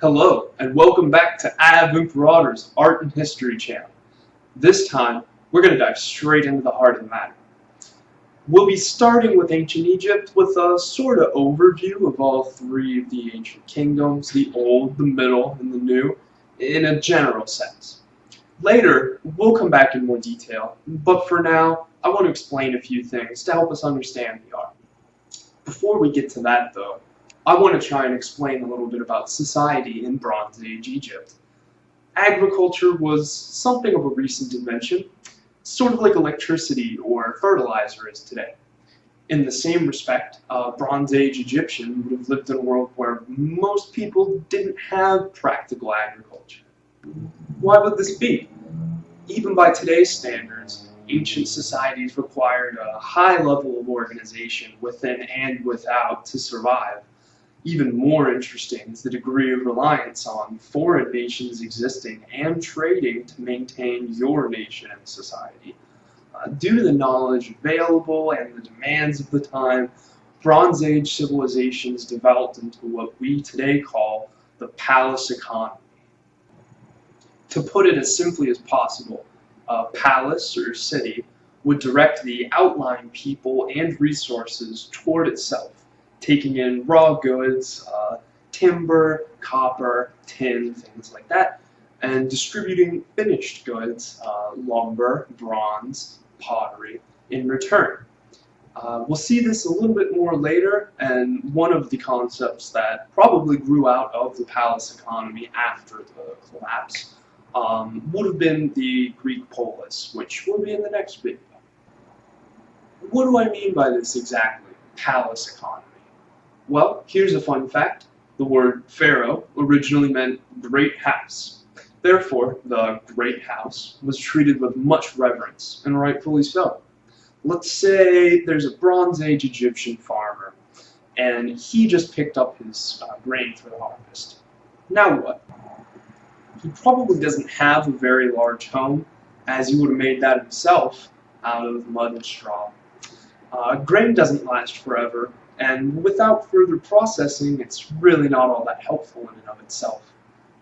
Hello, and welcome back to Ave Imperator's Art and History channel. This time, we're going to dive straight into the heart of the matter. We'll be starting with ancient Egypt with a sort of overview of all three of the ancient kingdoms, the Old, the Middle, and the New, in a general sense. Later, we'll come back in more detail, but for now, I want to explain a few things to help us understand the art. Before we get to that, though, I want to try and explain a little bit about society in Bronze Age Egypt. Agriculture was something of a recent invention, sort of like electricity or fertilizer is today. In the same respect, a Bronze Age Egyptian would have lived in a world where most people didn't have practical agriculture. Why would this be? Even by today's standards, ancient societies required a high level of organization within and without to survive. Even more interesting is the degree of reliance on foreign nations existing and trading to maintain your nation and society. Due to the knowledge available and the demands of the time, Bronze Age civilizations developed into what we today call the palace economy. To put it as simply as possible, a palace or city would direct the outlying people and resources toward itself, taking in raw goods, timber, copper, tin, things like that, and distributing finished goods, lumber, bronze, pottery, in return. We'll see this a little bit more later, and one of the concepts that probably grew out of the palace economy after the collapse would have been the Greek polis, which will be in the next video. What do I mean by this exactly, palace economy? Well, here's a fun fact. The word pharaoh originally meant great house. Therefore, the great house was treated with much reverence, and rightfully so. Let's say there's a Bronze Age Egyptian farmer, and he just picked up his grain for the harvest. Now what? He probably doesn't have a very large home, as he would have made that himself out of mud and straw. Grain doesn't last forever, and without further processing, it's really not all that helpful in and of itself.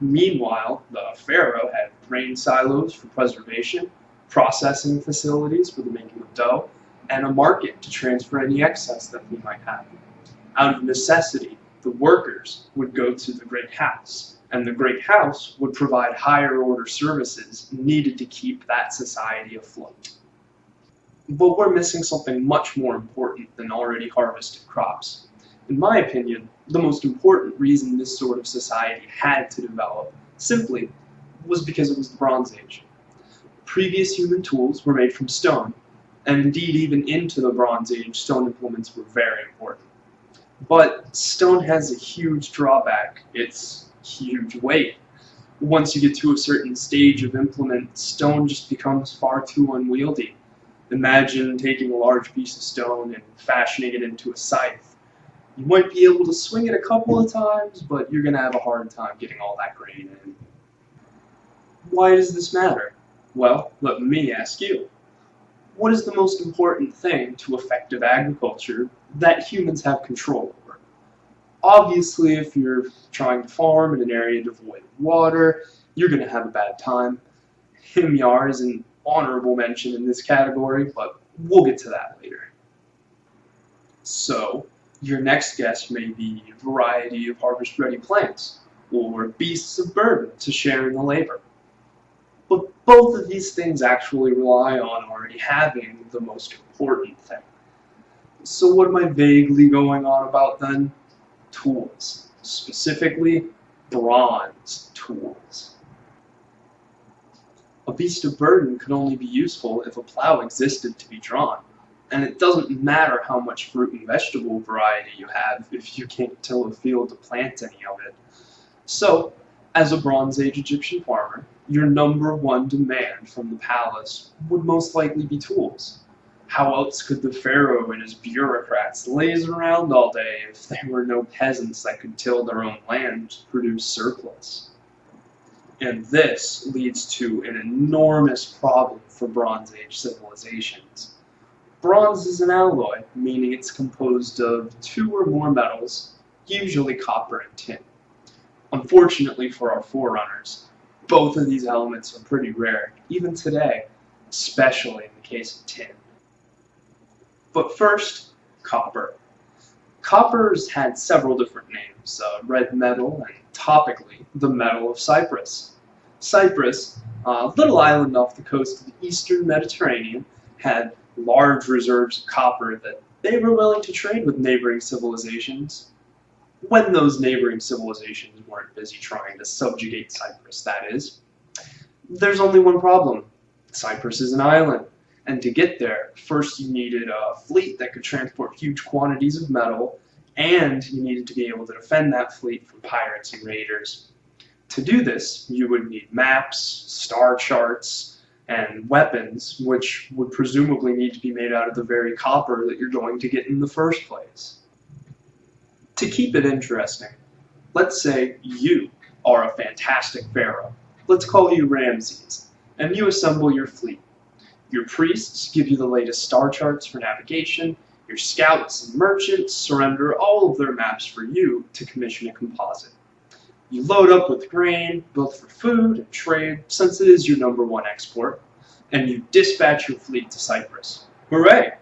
Meanwhile, the pharaoh had grain silos for preservation, processing facilities for the making of dough, and a market to transfer any excess that he might have. Out of necessity, the workers would go to the great house, and the great house would provide higher order services needed to keep that society afloat. But we're missing something much more important than already harvested crops. In my opinion, the most important reason this sort of society had to develop simply was because it was the Bronze Age. Previous human tools were made from stone, and indeed even into the Bronze Age, stone implements were very important. But stone has a huge drawback. It's huge weight. Once you get to a certain stage of implement, stone just becomes far too unwieldy. Imagine taking a large piece of stone and fashioning it into a scythe. You might be able to swing it a couple of times, but you're going to have a hard time getting all that grain in. Why does this matter? Well, let me ask you. What is the most important thing to effective agriculture that humans have control over? Obviously, if you're trying to farm in an area devoid of water, you're going to have a bad time. Himyar is an honorable mention in this category, but we'll get to that later. So, your next guess may be a variety of harvest-ready plants, or beasts of burden to share in the labor. But both of these things actually rely on already having the most important thing. So what am I vaguely going on about then? Tools. Specifically, bronze tools. A beast of burden could only be useful if a plow existed to be drawn, and it doesn't matter how much fruit and vegetable variety you have if you can't till a field to plant any of it. So, as a Bronze Age Egyptian farmer, your number one demand from the palace would most likely be tools. How else could the pharaoh and his bureaucrats laze around all day if there were no peasants that could till their own land to produce surplus? And this leads to an enormous problem for Bronze Age civilizations. Bronze is an alloy, meaning it's composed of two or more metals, usually copper and tin. Unfortunately for our forerunners, both of these elements are pretty rare, even today, especially in the case of tin. But first, copper. Copper's had several different names, red metal and topically, the metal of Cyprus. Cyprus, a little island off the coast of the eastern Mediterranean, had large reserves of copper that they were willing to trade with neighboring civilizations, when those neighboring civilizations weren't busy trying to subjugate Cyprus, that is. There's only one problem. Cyprus is an island, and to get there, first you needed a fleet that could transport huge quantities of metal, and you needed to be able to defend that fleet from pirates and raiders. To do this, you would need maps, star charts, and weapons, which would presumably need to be made out of the very copper that you're going to get in the first place. To keep it interesting, let's say you are a fantastic pharaoh. Let's call you Ramses, and you assemble your fleet. Your priests give you the latest star charts for navigation. Your scouts and merchants surrender all of their maps for you to commission a composite. You load up with grain, both for food and trade, since it is your #1 export, and you dispatch your fleet to Cyprus. Hooray!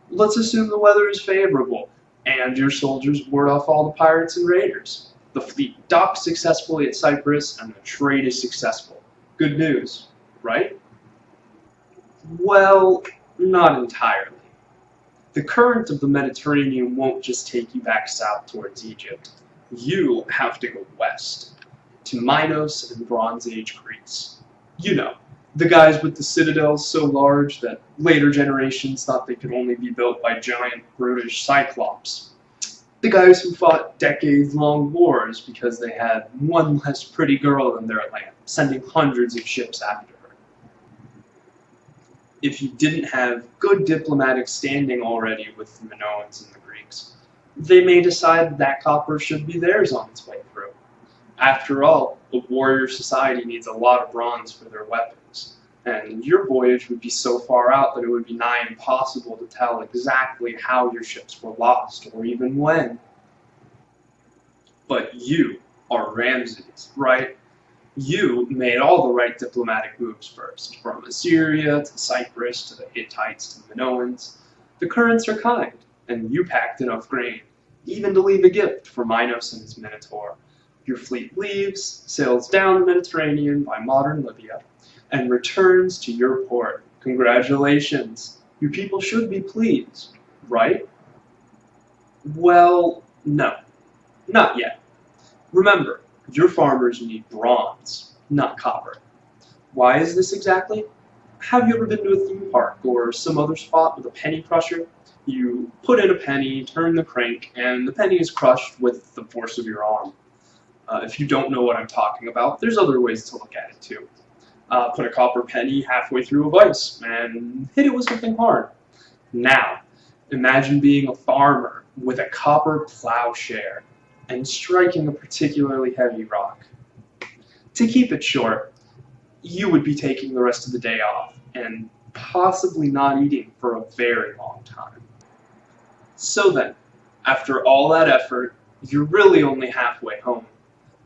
Let's assume the weather is favorable, and your soldiers ward off all the pirates and raiders. The fleet docks successfully at Cyprus, and the trade is successful. Good news, right? Well, not entirely. The current of the Mediterranean won't just take you back south towards Egypt. You have to go west, to Minos and Bronze Age Greece. You know, the guys with the citadels so large that later generations thought they could only be built by giant, brutish cyclops. The guys who fought decades-long wars because they had one less pretty girl in their land, sending hundreds of ships after her. If you didn't have good diplomatic standing already with the Minoans and the Greeks, they may decide that copper should be theirs on its way through. After all, a warrior society needs a lot of bronze for their weapons, and your voyage would be so far out that it would be nigh impossible to tell exactly how your ships were lost, or even when. But you are Ramses, right? You made all the right diplomatic moves first, from Assyria to Cyprus to the Hittites to the Minoans. The currents are kind, and you packed enough grain, even to leave a gift for Minos and his Minotaur. Your fleet leaves, sails down the Mediterranean by modern Libya, and returns to your port. Congratulations! Your people should be pleased, right? Well, no. Not yet. Remember, your farmers need bronze, not copper. Why is this exactly? Have you ever been to a theme park or some other spot with a penny crusher? You put in a penny, turn the crank, and the penny is crushed with the force of your arm. If you don't know what I'm talking about, there's other ways to look at it too. Put a copper penny halfway through a vise and hit it with something hard. Now, imagine being a farmer with a copper plowshare and striking a particularly heavy rock. To keep it short, you would be taking the rest of the day off and possibly not eating for a very long time. So then, after all that effort, you're really only halfway home.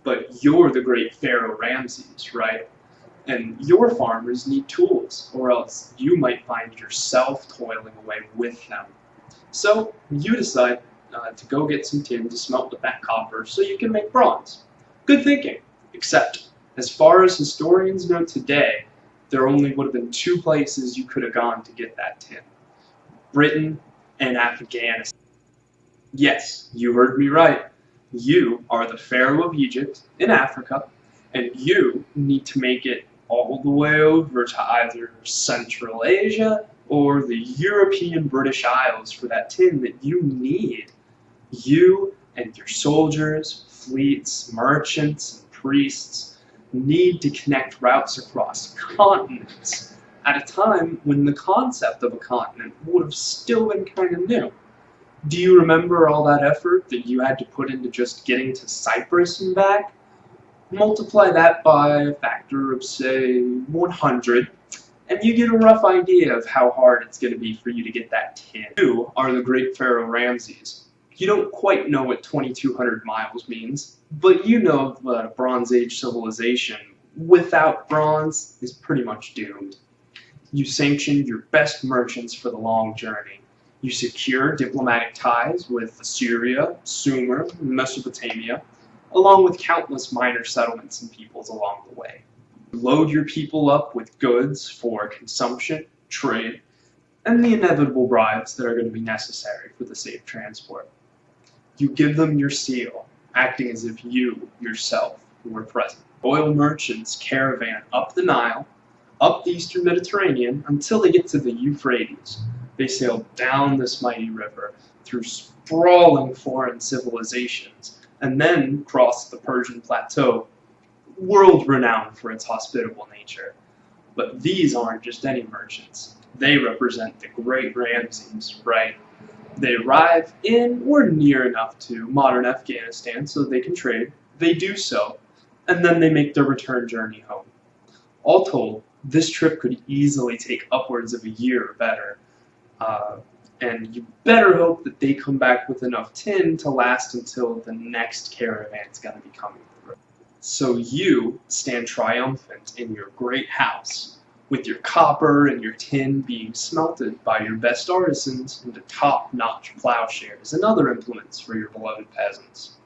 But you're the great Pharaoh Ramses, right? And your farmers need tools, or else you might find yourself toiling away with them. So you decide to go get some tin to smelt with that copper so you can make bronze. Good thinking, except as far as historians know today, there only would have been 2 places you could have gone to get that tin: Britain and Afghanistan. Yes, you heard me right. You are the Pharaoh of Egypt in Africa, and you need to make it all the way over to either Central Asia or the European British Isles for that tin that you need. You and your soldiers, fleets, merchants, and priests need to connect routes across continents at a time when the concept of a continent would have still been kind of new. Do you remember all that effort that you had to put into just getting to Cyprus and back? Multiply that by a factor of, say, 100, and you get a rough idea of how hard it's going to be for you to get that tin. You are the great Pharaoh Ramses. You don't quite know what 2,200 miles means, but you know that a Bronze Age civilization without bronze is pretty much doomed. You sanction your best merchants for the long journey. You secure diplomatic ties with Assyria, Sumer, Mesopotamia, along with countless minor settlements and peoples along the way. You load your people up with goods for consumption, trade, and the inevitable bribes that are going to be necessary for the safe transport. You give them your seal, acting as if you, yourself, were present. Oil merchants caravan up the Nile, up the eastern Mediterranean, until they get to the Euphrates. They sail down this mighty river, through sprawling foreign civilizations, and then cross the Persian plateau, world-renowned for its hospitable nature. But these aren't just any merchants. They represent the great Ramses, right? They arrive in or near enough to modern Afghanistan so they can trade. They do so, and then they make their return journey home. All told, this trip could easily take upwards of a year or better. And you better hope that they come back with enough tin to last until the next caravan's going to be coming through. So you stand triumphant in your great house, with your copper and your tin being smelted by your best artisans into top-notch plowshares and other implements for your beloved peasants.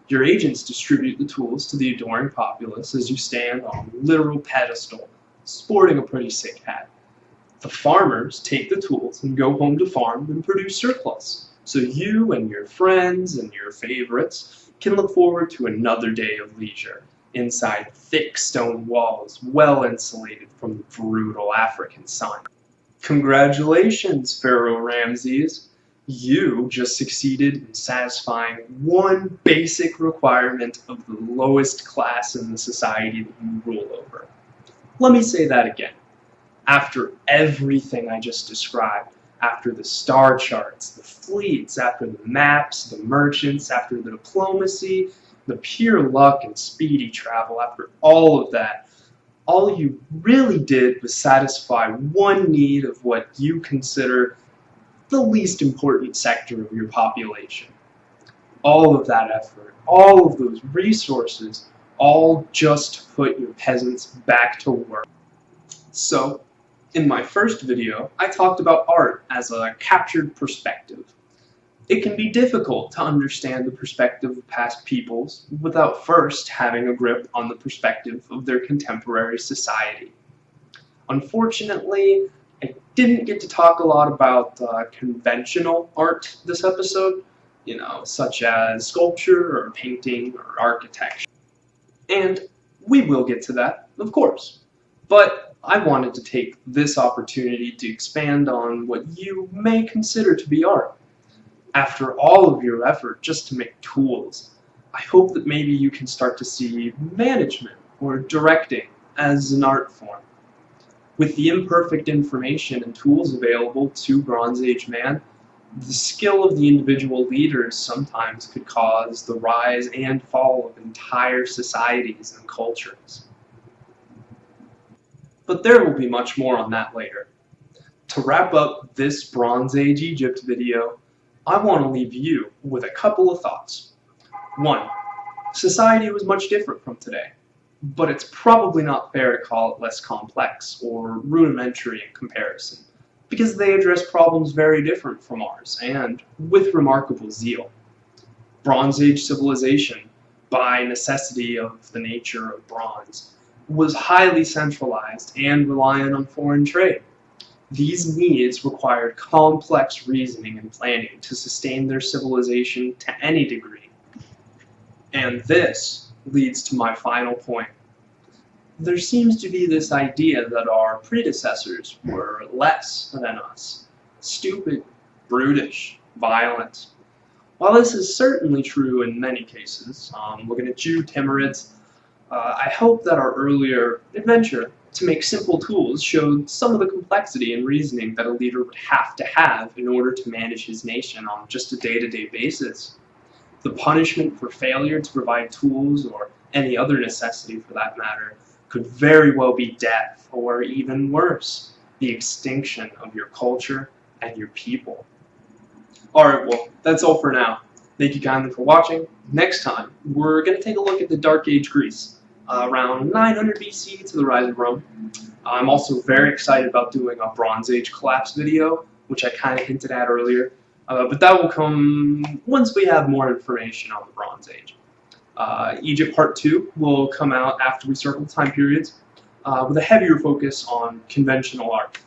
Your agents distribute the tools to the adoring populace as you stand on a literal pedestal, sporting a pretty sick hat. The farmers take the tools and go home to farm and produce surplus, so you and your friends and your favorites can look forward to another day of leisure inside thick stone walls well insulated from the brutal African sun. Congratulations, Pharaoh Ramses! You just succeeded in satisfying one basic requirement of the lowest class in the society that you rule over. Let me say that again. After everything I just described, after the star charts, the fleets, after the maps, the merchants, after the diplomacy, the pure luck and speedy travel, after all of that, all you really did was satisfy one need of what you consider the least important sector of your population. All of that effort, all of those resources, all just to put your peasants back to work. So, in my first video, I talked about art as a captured perspective. It can be difficult to understand the perspective of past peoples without first having a grip on the perspective of their contemporary society. Unfortunately, I didn't get to talk a lot about conventional art this episode, such as sculpture or painting or architecture. And we will get to that, of course. But I wanted to take this opportunity to expand on what you may consider to be art. After all of your effort just to make tools, I hope that maybe you can start to see management or directing as an art form. With the imperfect information and tools available to Bronze Age man, the skill of the individual leaders sometimes could cause the rise and fall of entire societies and cultures. But there will be much more on that later. To wrap up this Bronze Age Egypt video, I want to leave you with a couple of thoughts. 1. Society was much different from today, but it's probably not fair to call it less complex or rudimentary in comparison, because they address problems very different from ours, and with remarkable zeal. Bronze Age civilization, by necessity of the nature of bronze, was highly centralized and reliant on foreign trade. These needs required complex reasoning and planning to sustain their civilization to any degree. And this leads to my final point. There seems to be this idea that our predecessors were less than us. Stupid, brutish, violent. While this is certainly true in many cases, looking at you, Timurids, I hope that our earlier adventure to make simple tools showed some of the complexity and reasoning that a leader would have to have in order to manage his nation on just a day-to-day basis. The punishment for failure to provide tools, or any other necessity for that matter, could very well be death, or even worse, the extinction of your culture and your people. Alright, well, that's all for now. Thank you kindly for watching. Next time, we're going to take a look at the Dark Age Greece, around 900 BC to the rise of Rome. I'm also very excited about doing a Bronze Age collapse video, which I kind of hinted at earlier, but that will come once we have more information on the Bronze Age. Egypt Part 2 will come out after we circle time periods, with a heavier focus on conventional art.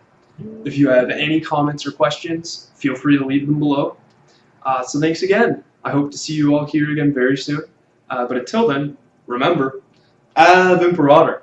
If you have any comments or questions, feel free to leave them below. So thanks again. I hope to see you all here again very soon. But until then, remember, Ave Imperator.